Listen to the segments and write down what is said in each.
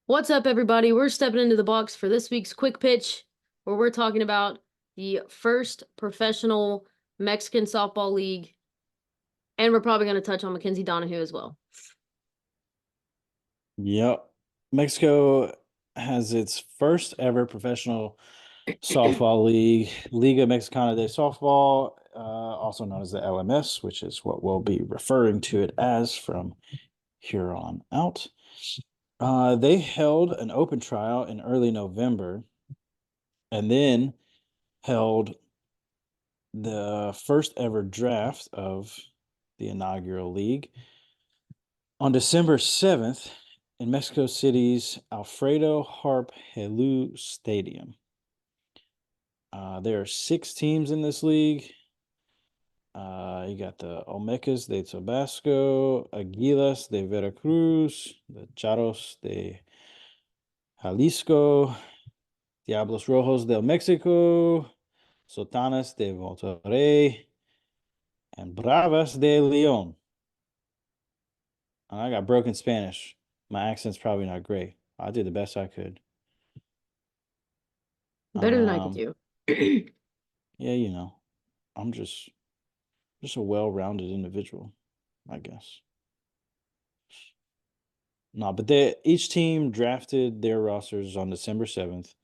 What's up, everybody? We're stepping into the box for this week's quick pitch, where we're talking about the first professional Mexican softball league, and we're probably going to touch on Mackenzie Donihoo as well. Yep. Mexico has its first ever professional softball league, Liga Mexicana de Softbol, also known as the LMS, which is what we'll be referring to it as from here on out. They held an open trial in early November and then held the first ever draft of the inaugural league on December 7th in Mexico City's Alfredo Harp Helú Stadium. There are 6 teams in this league. You got the Olmecas de Tabasco, Aguilas de Veracruz, the Charros de Jalisco, Diablos Rojos del Mexico, Sotanas de Monterrey, and Bravas de León. I got broken Spanish. My accent's probably not great. I did the best I could. Better than I could Um, do. yeah, I'm just a well-rounded individual, I guess. No, but each team drafted their rosters on December 7th.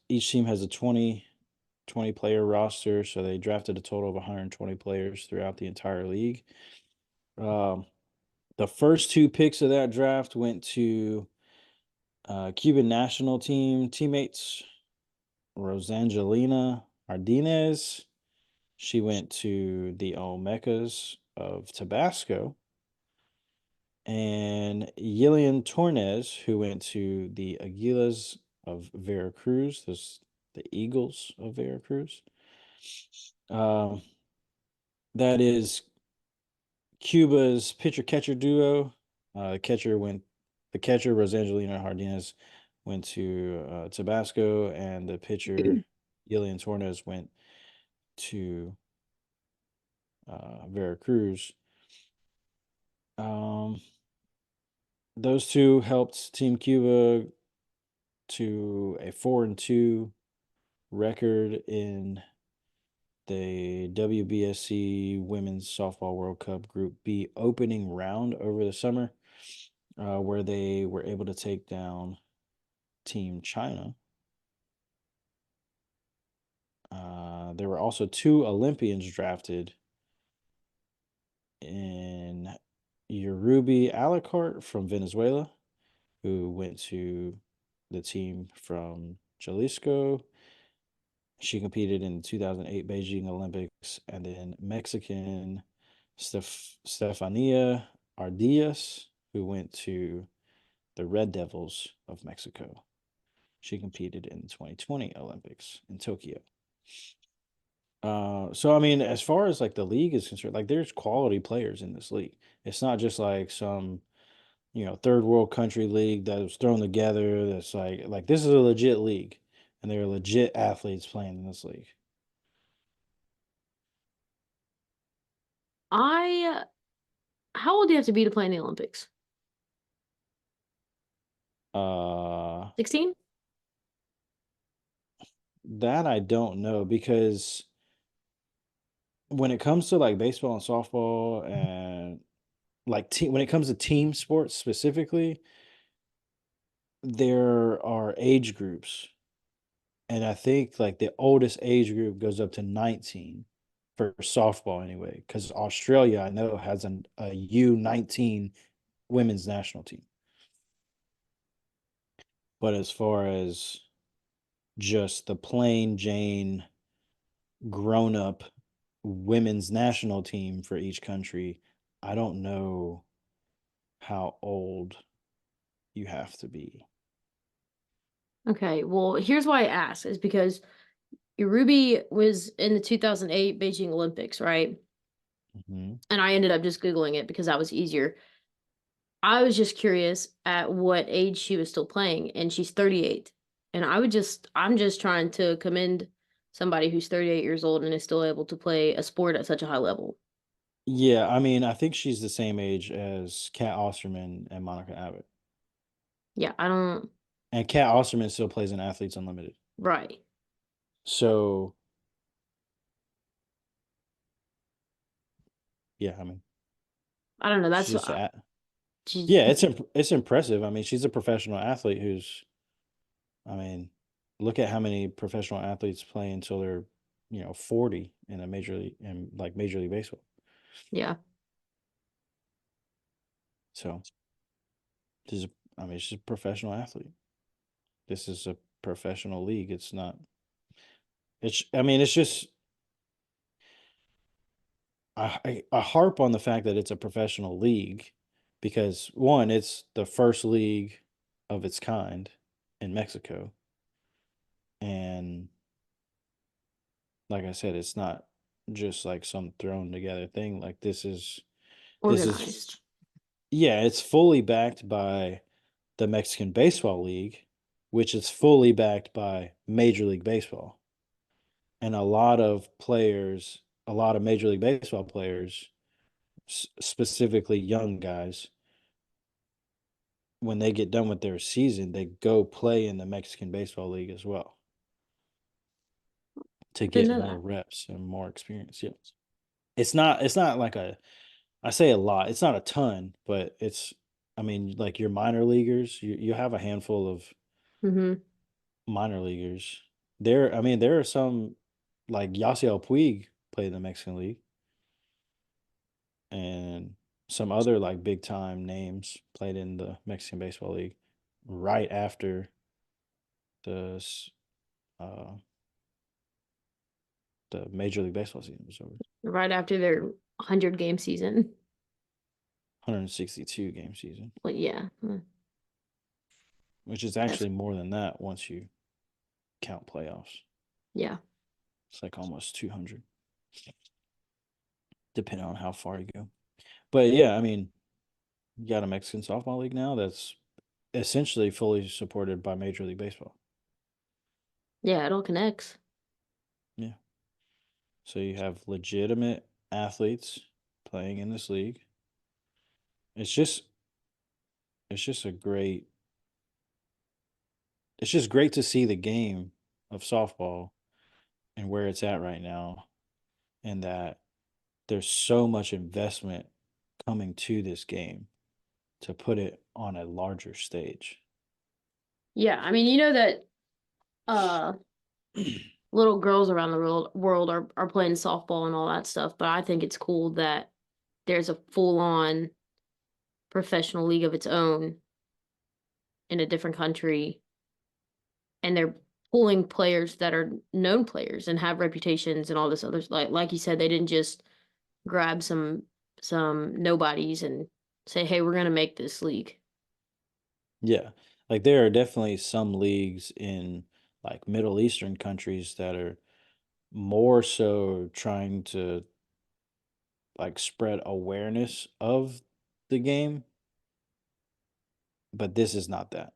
Each team has a 20 player roster, so they drafted a total of 120 players throughout the entire league. The first 2 picks of that draft went to Cuban national team teammates Rosangelina Ardinez. She went to the Olmecas of Tabasco. And Yillian Tornes, who went to the Aguilas of Veracruz, the Eagles of Veracruz. Um, that is Cuba's pitcher-catcher duo. The catcher, Rosangelina Jardinez, went to Tabasco, and the pitcher, Yillian Tornes, went to Veracruz. Those 2 helped Team Cuba to a 4-2 record in the WBSC Women's Softball World Cup Group B opening round over the summer, where they were able to take down Team China. There were also 2 Olympians drafted in Yurubi Alicart from Venezuela, who went to the team from Jalisco. She competed in the 2008 Beijing Olympics, and then Mexican Stefania Ardillas, who went to the Red Devils of Mexico. She competed in the 2020 Olympics in Tokyo. So I mean, as far as like the league is concerned, like there's quality players in this league. It's not just like some, third world country league that was thrown together. That's like this is a legit league, and there are legit athletes playing in this league. I, how old do you have to be to play in the Olympics? Uh, 16? that I don't know because when it comes to like baseball and softball and like when it comes to team sports specifically, there are age groups. And I think like the oldest age group goes up to 19 for softball anyway, because Australia I know has a U19 women's national team. But as far as just the plain Jane grown up women's national team for each country, I don't know how old you have to be. Okay, well, here's why I asked is because Ruby was in the 2008 Beijing Olympics, right? Mhm. And I ended up just Googling it because that was easier. I was just curious at what age she was still playing, and she's 38. And I'm just trying to commend somebody who's 38 years old and is still able to play a sport at such a high level. Yeah, I mean, I think she's the same age as Kat Osterman and Monica Abbott. Yeah, I don't. And Kat Osterman still plays in Athletes Unlimited. Right. So yeah, I mean, I don't know. she's That's just at she's yeah, it's impressive. I mean, she's a professional athlete who's I mean, look at how many professional athletes play until they're 40 in a major league in like Major League Baseball. yeah. So she's I mean, she's a professional athlete. This is a professional league. It's not. It's. I mean, it's just. I harp on the fact that it's a professional league because one, it's the first league of its kind in Mexico, and like I said, it's not just like some thrown together thing. Like this is Organized. yeah, it's fully backed by the Mexican Baseball League, which is fully backed by Major League Baseball. And a lot of Major League Baseball players, specifically young guys, when they get done with their season, they go play in the Mexican Baseball League as well to Didn't get know more that. reps and more experience. Yeah. It's not like I say a lot. It's not a ton, but it's I mean, like your minor leaguers, you have a handful of Mm-hmm. minor leaguers. There are some like Yasiel Puig played in the Mexican League and some other like big time names played in the Mexican Baseball League right after the uh the Major League Baseball season was over. Right after their 100-game season. 162 game season, Well, yeah. which is That's actually more than that once you count playoffs. yeah. It's like almost 200 depending on how far you go. But yeah, I mean, you got a Mexican softball league now that's essentially fully supported by Major League Baseball. Yeah, it all connects. Yeah. So you have legitimate athletes playing in this league. It's just it's just a great it's just great to see the game of softball and where it's at right now and that there's so much investment coming to this game to put it on a larger stage. Yeah, I mean, you know that uh little girls around the world are playing softball and all that stuff, but I think it's cool that there's a full-on professional league of its own in a different country, and they're pulling players that are known players and have reputations and all this other, like you said, they didn't just grab some nobodies and say, "Hey, we're gonna make this league." Yeah. Like there are definitely some leagues in like Middle Eastern countries that are more so trying to like spread awareness of the game, but this is not that.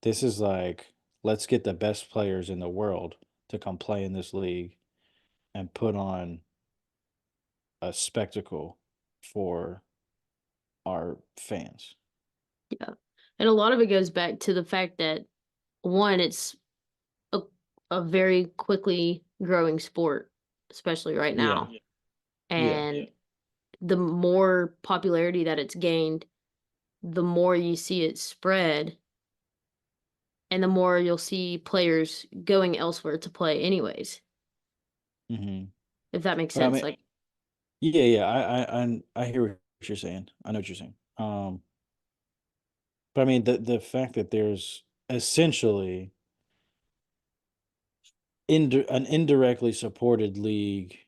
This is like let's get the best players in the world to come play in this league and put on a spectacle for our fans. Yeah, and a lot of it goes back to the fact that one, it's a a very quickly growing sport, especially right Yeah. now, Yeah. and the more popularity that it's gained, the more you see it spread, and the more you'll see players going elsewhere to play anyways, Mhm. if that makes But I sense. mean, Like, yeah, yeah, I hear what you're saying. I know what you're saying. But I mean, the fact that there's essentially an indirectly supported league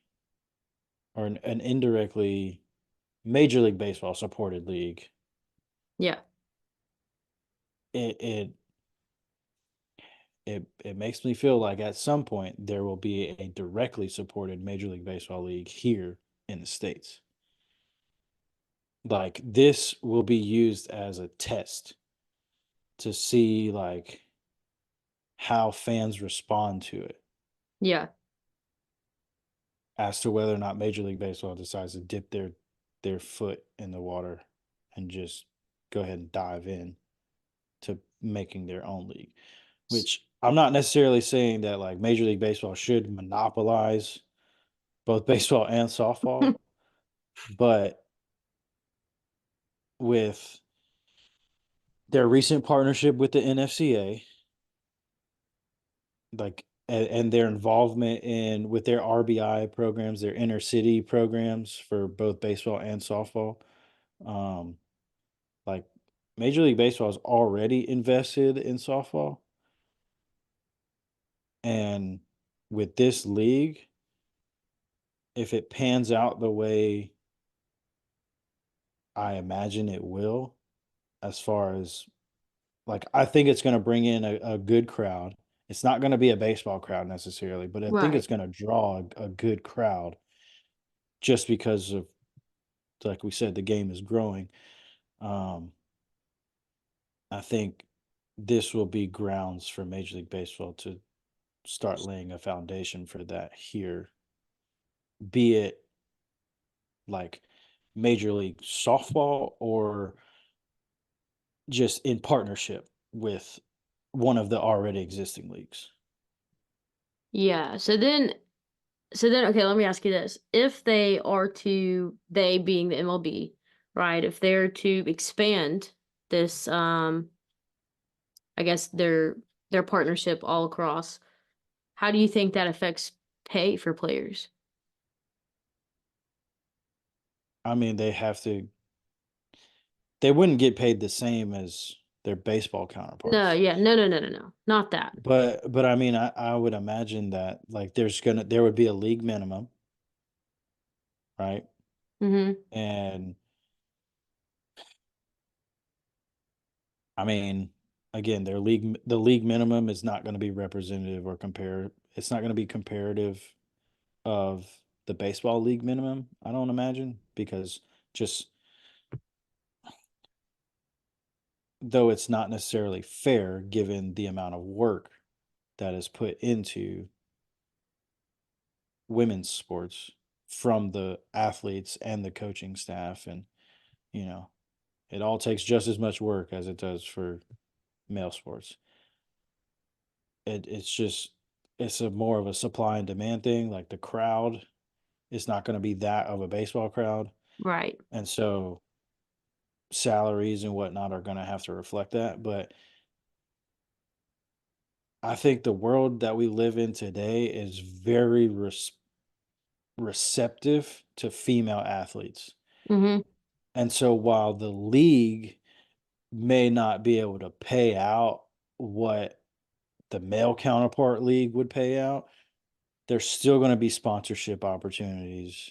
or an indirectly Major League Baseball supported league, yeah, it it it makes me feel like at some point there will be a directly supported Major League Baseball league here in the States. Like this will be used as a test to see like how fans respond to it yeah, as to whether or not Major League Baseball decides to dip their foot in the water and just go ahead and dive in to making their own league. Which I'm not necessarily saying that like Major League Baseball should monopolize both baseball and softball, but with their recent partnership with the NFCA, like and their involvement in with their RBI programs, their inner city programs for both baseball and softball. Um, like Major League Baseball is already invested in softball, and with this league, if it pans out the way I imagine it will, as far as like I think it's going to bring in a good crowd. It's not going to be a baseball crowd necessarily, but I think Right. it's going to draw a good crowd just because of, like we said, the game is growing. Um, I think this will be grounds for Major League Baseball to start laying a foundation for that here, be it like Major League Softball or just in partnership with one of the already existing leagues. Yeah. Okay, let me ask you this. If they are to, they being the MLB, right? If they're to expand this, I guess their partnership all across, how do you think that affects pay for players? I mean, they wouldn't get paid the same as their baseball No, counterparts. yeah, no, not that. But I mean, I would imagine that like there would be a league minimum, right? Mm-hmm. And I mean, again, the league minimum is not going to be representative or compare. It's not going to be comparative of the baseball league minimum. I don't imagine because just though it's not necessarily fair given the amount of work that is put into women's sports from the athletes and the coaching staff, and you know it all takes just as much work as it does for male sports. It's just it's a more of a supply and demand thing. Like the crowd is not going to be that of a baseball crowd, Right. and so salaries and whatnot are going to have to reflect that. But I think the world that we live in today is very receptive to female athletes. Mm-hmm. And so while the league may not be able to pay out what the male counterpart league would pay out, there's still going to be sponsorship opportunities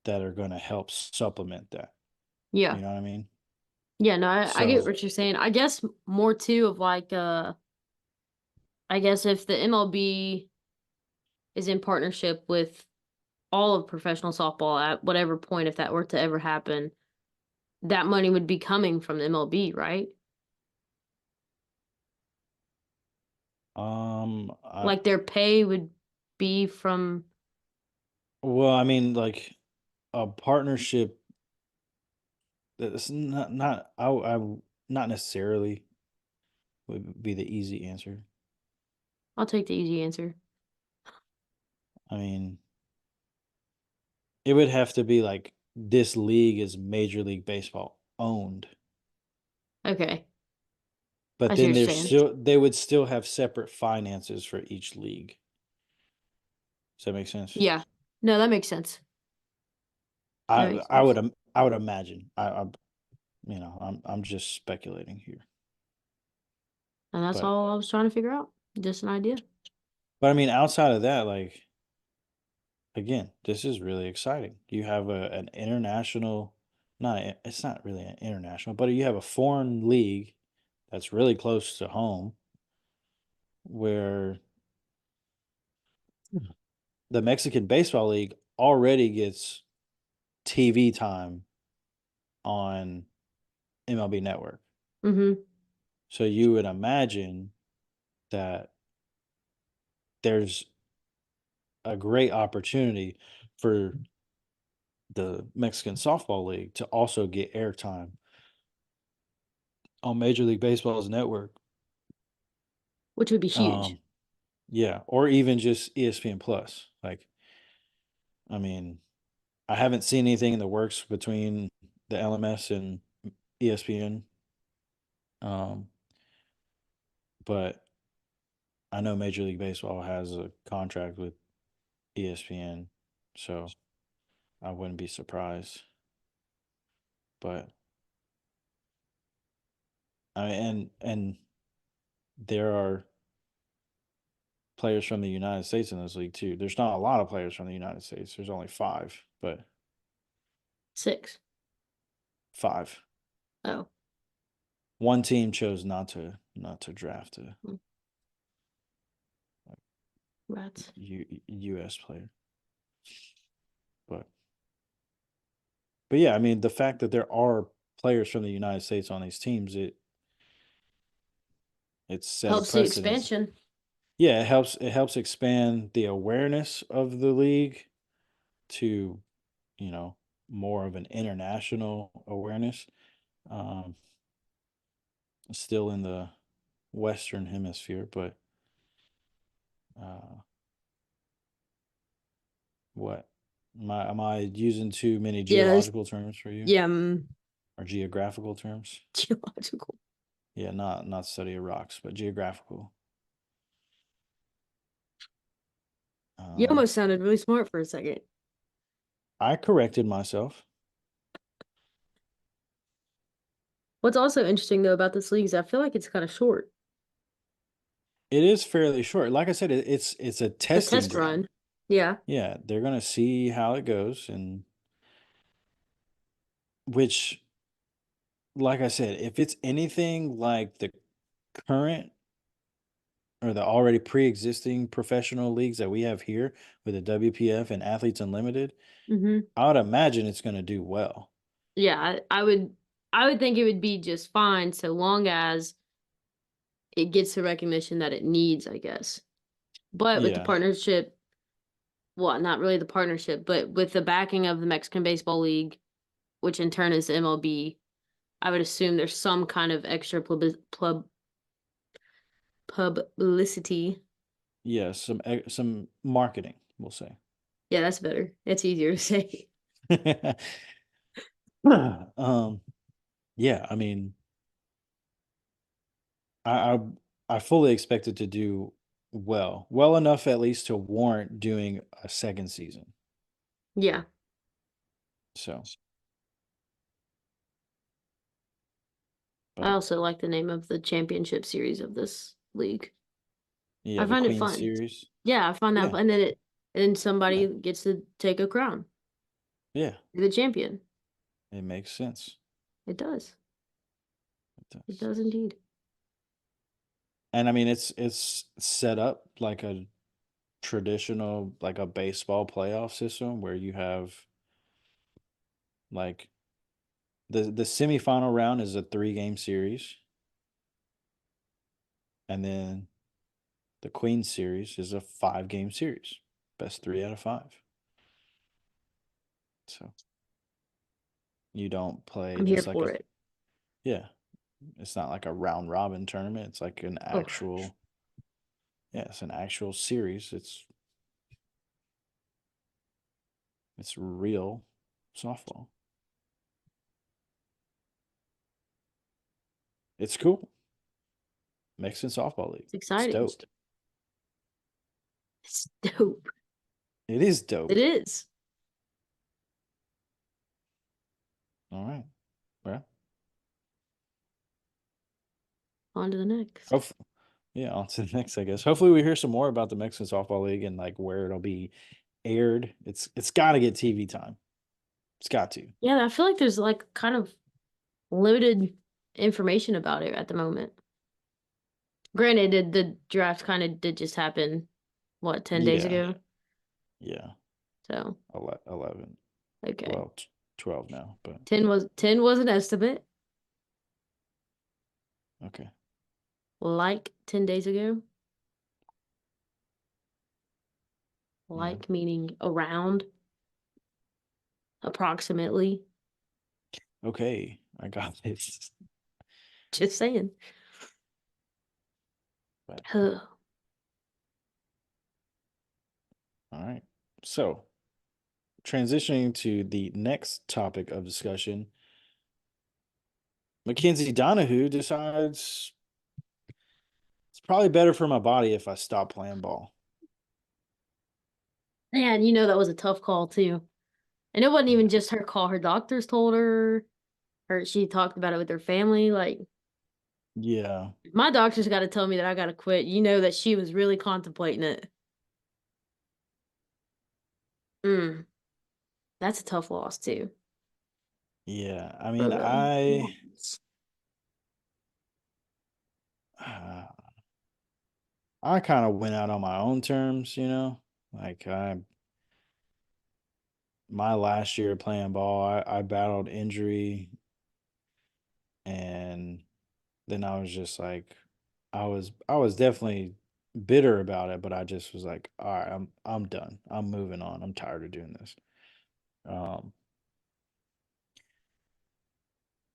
that are going to help supplement that. Yeah. You know what I mean? Yeah, no, I get So, what you're saying. I guess more too of like I guess if the MLB is in partnership with all of professional softball at whatever point, if that were to ever happen, that money would be coming from the MLB, right? I, Like their pay would be from. well, I mean, like a partnership that's not necessarily would be the easy answer. I'll take the easy answer. I mean, it would have to be like this league is Major League Baseball owned, Okay, but I see what then you're saying. they would still have separate finances for each league. Does that make sense? Yeah, no, that makes sense. That makes I sense. would I would imagine. I'm just speculating here. And that's But all I was trying to figure out. Just an idea. I mean outside of that, like again, this is really exciting. You have an international, it's not really an international, but you have a foreign league that's really close to home where the Mexican Baseball League already gets TV time on MLB Network. Mm-hmm. So you would imagine that there's a great opportunity for the Mexican Softball League to also get airtime on Major League Baseball's network. which would be huge. Yeah, or even just ESPN Plus. Like, I mean, I haven't seen anything in the works between the LMS and ESPN. Um, but I know Major League Baseball has a contract with ESPN, so I wouldn't be surprised. But and there are players from the United States in this league too. There's not a lot of players from the United States. There's only five, but 6. five. Oh. One team chose not to draft a Hmm. Rats. U.S. player, but yeah, I mean the fact that there are players from the United States on these teams, it's set a Helps the precedence. expansion. Yeah, it helps expand the awareness of the league to, you know, more of an international awareness. Um, Still in the Western Hemisphere, but uh, what am I using too many Yeah, geological terms for you yeah, or geographical terms? geological. Yeah, not study of rocks, but geographical. You Um, almost sounded really smart for a second. I corrected myself. What's also interesting though about this league is I feel like it's kind of short. It is fairly short. Like I said, it's a The testing test ground. run. Yeah. Yeah, they're gonna see how it goes, and which, like I said, if it's anything like the current or the already pre-existing professional leagues that we have here with the WPF and Athletes Unlimited, Mm-hmm. I would imagine it's going to do well. Yeah, I would think it would be just fine so long as it gets the recognition that it needs, I guess. But with the Yeah. partnership, well, not really the partnership, but with the backing of the Mexican Baseball League, which in turn is the MLB, I would assume there's some kind of extra publicity. Yeah, some marketing, we'll say. Yeah, that's better. It's easier to say. um yeah, I mean, I I fully expect it to do well enough at least to warrant doing a second season. Yeah. So, I but also like the name of the championship series of this league. yeah, I the find it Queen fun. Series. Yeah, I find that Yeah. fun. And then somebody Yeah. gets to take a crown. Yeah. Be the champion. It makes sense. It does. It It does. does indeed. And I mean, it's set up like a traditional, like a baseball playoff system where you have like the semifinal round is a 3-game series, and then the Queen Series is a 5-game series, best 3 out of 5. So you don't play I'm here just like for a, it. yeah, it's not like a round robin tournament. It's like an Oh, actual, yeah, it's an actual series. It's real softball. It's cool. Mexican Softball League. it's It's exciting. dope. It's dope. It is It dope. is. All right. Well, On to the next. hope, yeah, on to the next, I guess. Hopefully we hear some more about the Mexican Softball League and like where it'll be aired. It's got to get TV time. It's got to. Yeah, I feel like there's like kind of limited information about it at the moment. Granted, the draft kind of did just happen, what, 10 days Yeah. ago? Yeah. So, 11. okay. Well, 12 now, but 10 was an estimate, okay. like 10 days ago. Yeah. Like meaning around, approximately. Okay. I got this. Just saying. But Ugh. all right. So transitioning to the next topic of discussion, Mackenzie Donihoo decides it's probably better for my body if I stop playing ball. Man, that was a tough call too. And it wasn't even Yeah. just her call. Her doctors told her, she talked about it with her family. Like, Yeah. my doctor's got to tell me that I got to quit. That she was really contemplating it. Mm, that's a tough loss too. Yeah. I mean, Uh, uh, I kind of went out on my own terms, you know. Like my last year playing ball, I battled injury, and then I was just like, I was definitely bitter about it, but I just was like, all right, I'm done. I'm moving on. I'm tired of doing this. Um,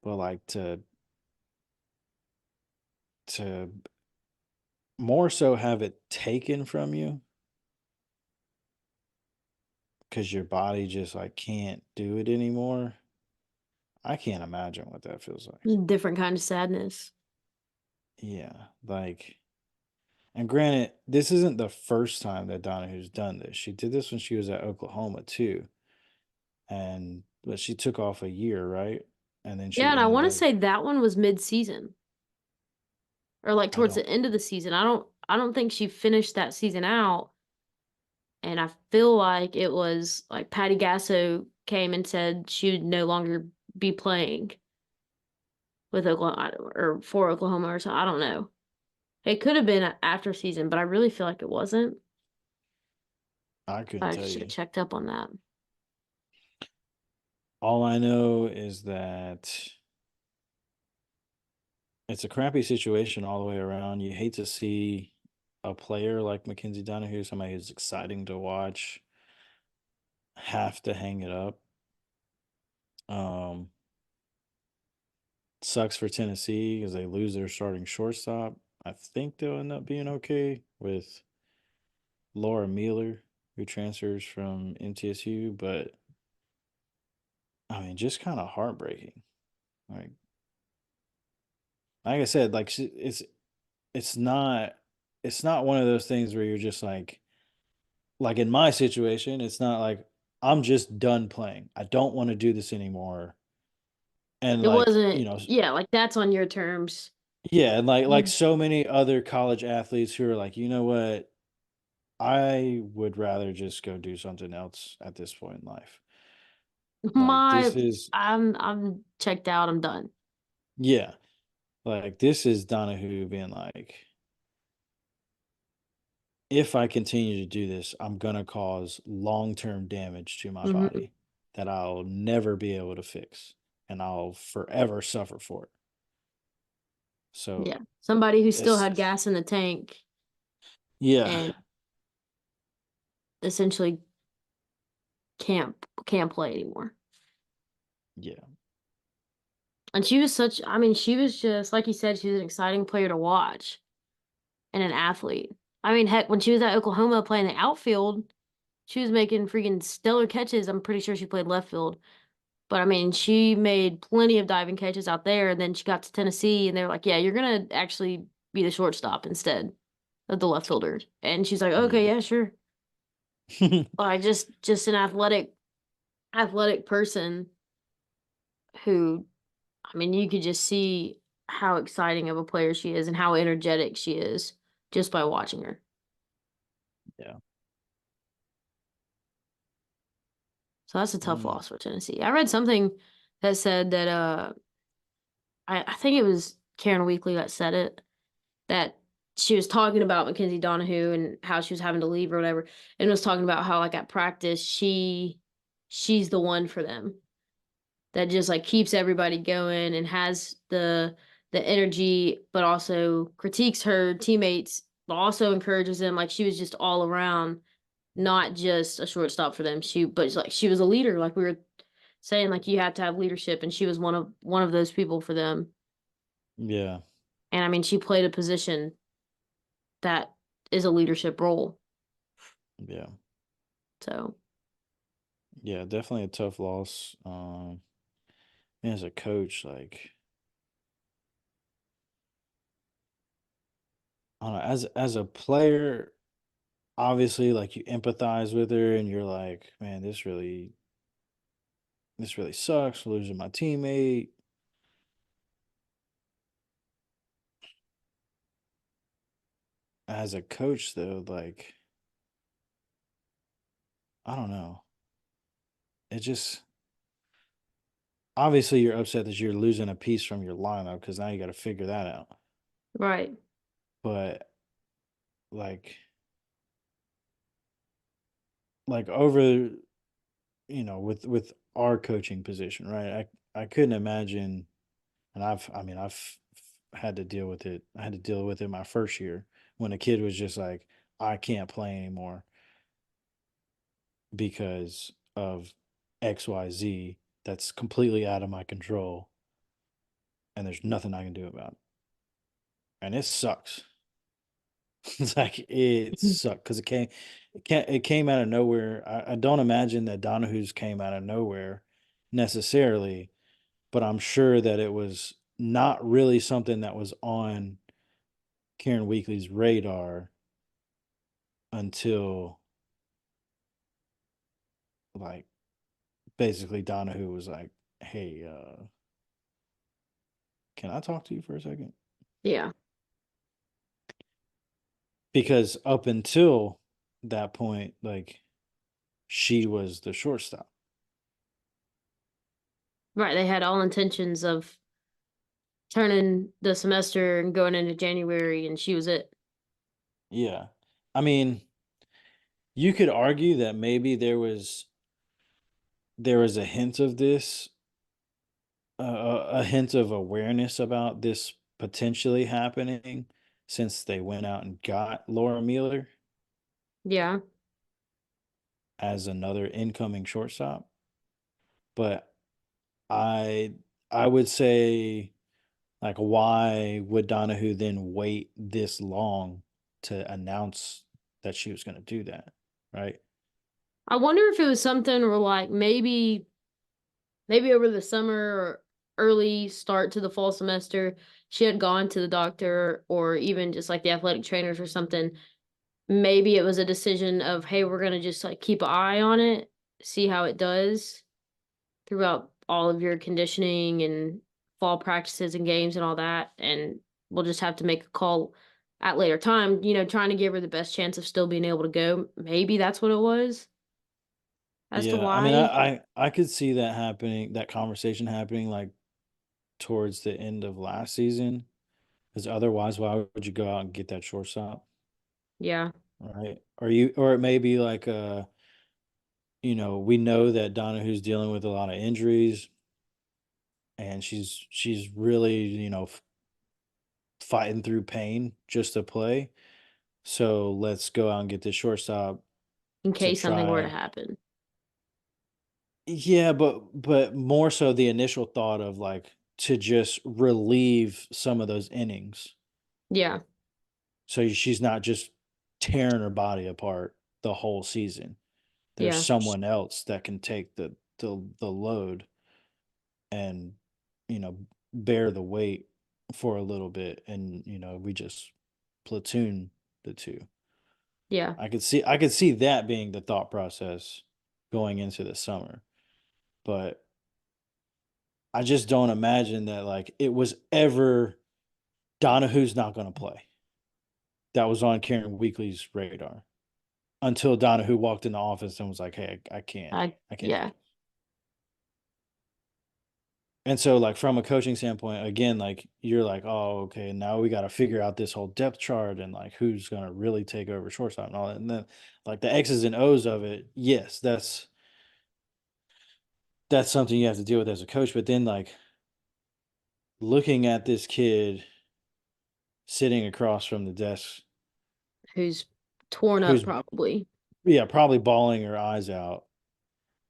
but like to more so have it taken from you because your body just like can't do it anymore. I can't imagine what that feels like. different kind of sadness. Yeah, like, and granted, this isn't the first time that Donahoo's done this. She did this when she was at Oklahoma too, but she took off a year, right? And then Yeah, she and I ended want to up. say that one was mid-season or like I towards don't. the end of the season. I don't think she finished that season out. And I feel like it was like Patty Gasso came and said she would no longer be playing with Oklahoma or for Oklahoma or something. I don't know. It could have been after season, but I really feel like it wasn't. I couldn't I tell should have you. checked up on that. All I know is that it's a crappy situation all the way around. You hate to see a player like Mackenzie Donahue, somebody who's exciting to watch, have to hang it up. Um, Sucks for Tennessee because they lose their starting shortstop. I think they'll end up being okay with Laura Mueller, who transfers from MTSU, but I mean, just kind of heartbreaking. Like, like I said, like it's not it's not one of those things where you're just like in my situation, it's not like I'm just done playing. I don't want to do this anymore. And It like, wasn't, yeah, like that's on your terms. yeah, and like You, so many other college athletes who are like, you know what? I would rather just go do something else at this point in life. Like my, this is I'm checked out. I'm done. yeah, like this is Donahue being like, if I continue to do this, I'm gonna cause long-term damage to my Hmm. body that I'll never be able to fix, and I'll forever suffer for it. Yeah. So Somebody who still it's had gas in the tank yeah, and essentially can't play anymore. yeah, And she was she was just, like you said, she was an exciting player to watch and an athlete. I mean, heck, when she was at Oklahoma playing the outfield, she was making freaking stellar catches. I'm pretty sure she played left field. But I mean, she made plenty of diving catches out there. And then she got to Tennessee and they were like, yeah, you're going to actually be the shortstop instead of the left fielder. And she's like, okay, yeah. yeah, sure. Like just an athletic person who, I mean, you could just see how exciting of a player she is and how energetic she is just by watching her. Yeah. So that's a tough Mm, loss for Tennessee. I read something that said that I think it was Karen Weekly that said it, that she was talking about Mackenzie Donahue and how she was having to leave or whatever, and was talking about how like at practice she's the one for them that just like keeps everybody going and has the energy, but also critiques her teammates, but also encourages them. Like she was just all around, not just a shortstop for them. But like she was a leader. Like we were saying, like you had to have leadership, and she was one of those people for them. Yeah. And I mean, she played a position that is a leadership role. Yeah. So, Yeah, definitely a tough loss. As a coach, like I don't know, as a player, obviously like you empathize with her and you're like, man, this really sucks, losing my teammate. As a coach though, like I don't know. It just obviously you're upset that you're losing a piece from your lineup because now you got to figure that out. right. But like over with our coaching position, right? I couldn't imagine, and I've had to deal with it. I had to deal with it my first year when a kid was just like, I can't play anymore because of XYZ that's completely out of my control and there's nothing I can do about it. And it sucks. It's like it sucked because it came out of nowhere. I don't imagine that Donahoo's came out of nowhere necessarily, but I'm sure that it was not really something that was on Karen Weekly's radar until like basically Donahue was like, "Hey, can I talk to you for a second?" Yeah. Because up until that point, like she was the shortstop. Right. They had all intentions of turning the semester and going into January, and she was it. Yeah. I mean, you could argue that maybe there was a hint of this, a hint of awareness about this potentially happening since they went out and got Laura Mueller Yeah. as another incoming shortstop. But I I would say like why would Donahue then wait this long to announce that she was going to do that, right? I wonder if it was something where like maybe over the summer or early start to the fall semester, she had gone to the doctor or even just like the athletic trainers or something. Maybe it was a decision of, hey, we're gonna just like keep an eye on it, see how it does throughout all of your conditioning and fall practices and games and all that. And we'll just have to make a call at later time, trying to give her the best chance of still being able to go. Maybe that's what it was as to Yeah, I mean, why. I could see that happening, that conversation happening like towards the end of last season, because otherwise, why would you go out and get that shortstop, Yeah. right? Or it may be like we know that Donahue's dealing with a lot of injuries, and she's really fighting through pain just to play. So let's go out and get this shortstop In to case something were to try. happen. Yeah, but more so the initial thought of like to just relieve some of those innings. Yeah. So she's not just tearing her body apart the whole season. There's Yeah. someone else that can take the load and you know bear the weight for a little bit, and we just platoon the two. Yeah. I could see that being the thought process going into the summer, but I just don't imagine that like it was ever Donahue's not going to play. That was on Karen Weekly's radar until Donahue walked in the office and was like, "Hey, I can't, I can't do Yeah. it." And so, like from a coaching standpoint, again, like you're like, "Oh, okay, now we got to figure out this whole depth chart and like who's going to really take over shortstop and all that." And then, like the X's and O's of it, yes, that's something you have to deal with as a coach. But then, like looking at this kid sitting across from the desk, Who's torn up who's probably. yeah, probably bawling her eyes out,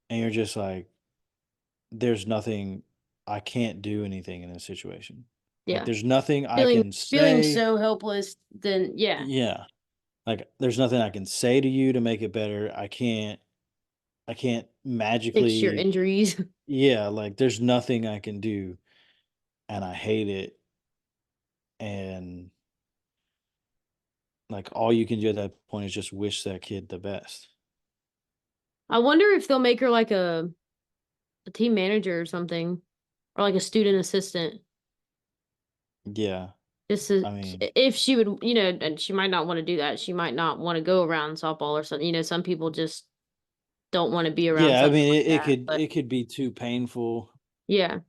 and you're just like, there's nothing, I can't do anything in this situation. Like Yeah. there's nothing I Feeling can feeling say. so helpless, then yeah, Yeah. Like there's nothing I can say to you to make it better. I can't fix your magically, injuries. yeah, like there's nothing I can do and I hate it. And like all you can do at that point is just wish that kid the best. I wonder if they'll make her like a team manager or something, or like a student assistant. Yeah. Just to, I mean, if she would, and she might not want to do that. She might not want to go around softball or something. Some people just don't want to be around yeah, I something mean like it that. could But it could be too painful yeah,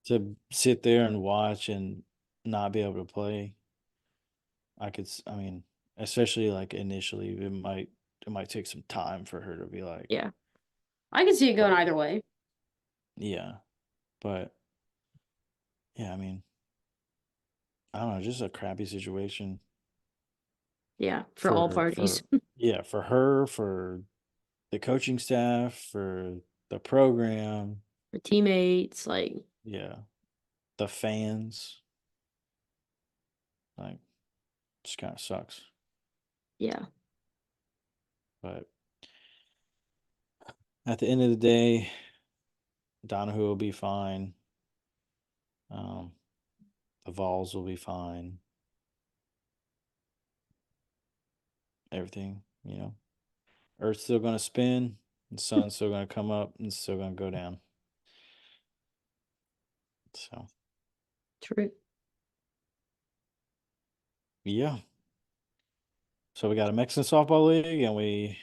to sit there and watch and not be able to play. I mean, especially like initially it might take some time for her to be like, yeah, I can see it going but either way. yeah, but yeah, I mean, I don't know, just a crappy situation Yeah, for all for parties, yeah, for her, for the coaching staff, for the program, for teammates, like yeah, the fans, like just kind of sucks. yeah, But at the end of the day, Donihoo will be fine. Um, the Vols will be fine. Everything, Earth's still going to spin, the sun's still going to come up, and it's still going to go down. So, true. yeah. So we got a Mexican softball league, and we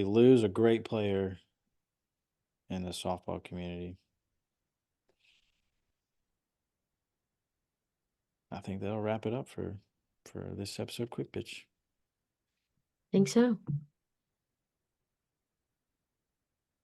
lose a great player in the softball community. I think that'll wrap it up for this episode. Quick pitch. Think so.